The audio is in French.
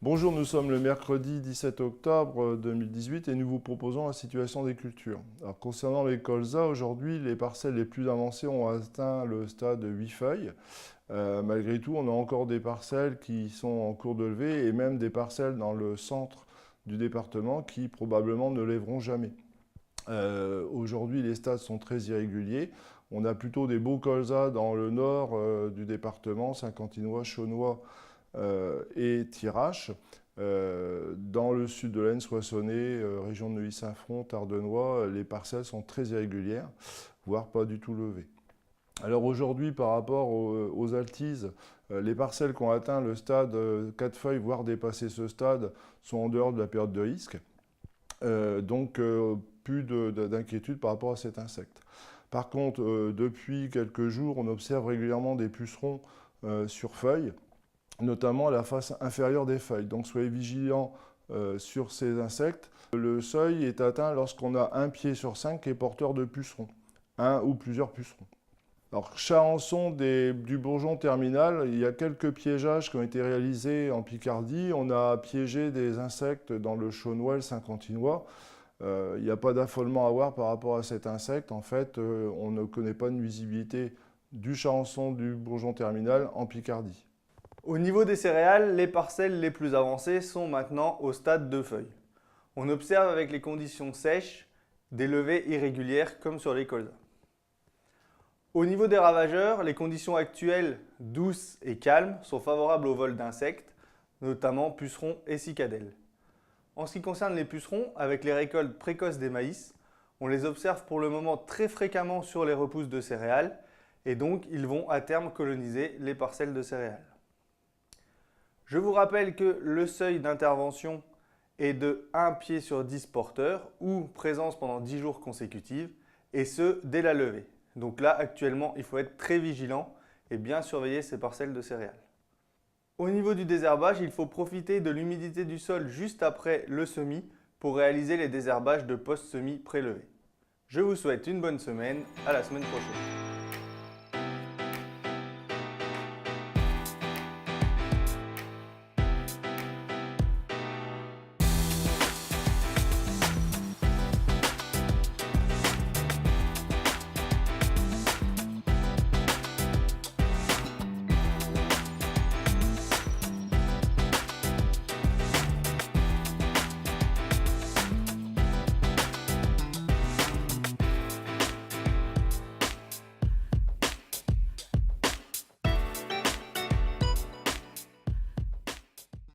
Bonjour, nous sommes le mercredi 17 octobre 2018 et nous vous proposons la situation des cultures. Alors, concernant les colzas, aujourd'hui, les parcelles les plus avancées ont atteint le stade de 8 feuilles. Malgré tout, on a encore des parcelles qui sont en cours de levée et même des parcelles dans le centre du département qui probablement ne lèveront jamais. Aujourd'hui, les stades sont très irréguliers. On a plutôt des beaux colzas dans le nord du département, Saint-Quentinois, Chaunois et Thiérache. Dans le sud de l'Aisne, Soissonnais, région de Neuilly-Saint-Front, Tardenois, les parcelles sont très irrégulières, voire pas du tout levées. Alors aujourd'hui, par rapport aux altises, les parcelles qui ont atteint le stade 4 feuilles, voire dépassé ce stade, sont en dehors de la période de risque. Donc plus d'inquiétude par rapport à cet insecte. Par contre, depuis quelques jours, on observe régulièrement des pucerons sur feuilles, notamment à la face inférieure des feuilles. Donc soyez vigilants sur ces insectes. Le seuil est atteint lorsqu'on a un pied sur 5 qui est porteur de pucerons, un ou plusieurs pucerons. Alors, Charançon du bourgeon terminal, il y a quelques piégeages qui ont été réalisés en Picardie. On a piégé des insectes dans le Chaunois, le Saint-Quentinois. Il n'y a pas d'affolement à avoir par rapport à cet insecte. En fait, on ne connaît pas de nuisibilité du charançon du bourgeon terminal en Picardie. Au niveau des céréales, les parcelles les plus avancées sont maintenant au stade de feuilles. On observe avec les conditions sèches des levées irrégulières comme sur les colzas. Au niveau des ravageurs, les conditions actuelles douces et calmes sont favorables au vol d'insectes, notamment pucerons et cicadelles. En ce qui concerne les pucerons, avec les récoltes précoces des maïs, on les observe pour le moment très fréquemment sur les repousses de céréales et donc ils vont à terme coloniser les parcelles de céréales. Je vous rappelle que le seuil d'intervention est de 1 pied sur 10 porteurs ou présence pendant 10 jours consécutifs et ce dès la levée. Donc là actuellement il faut être très vigilant et bien surveiller ces parcelles de céréales. Au niveau du désherbage, il faut profiter de l'humidité du sol juste après le semis pour réaliser les désherbages de post-semis prélevés. Je vous souhaite une bonne semaine, à la semaine prochaine.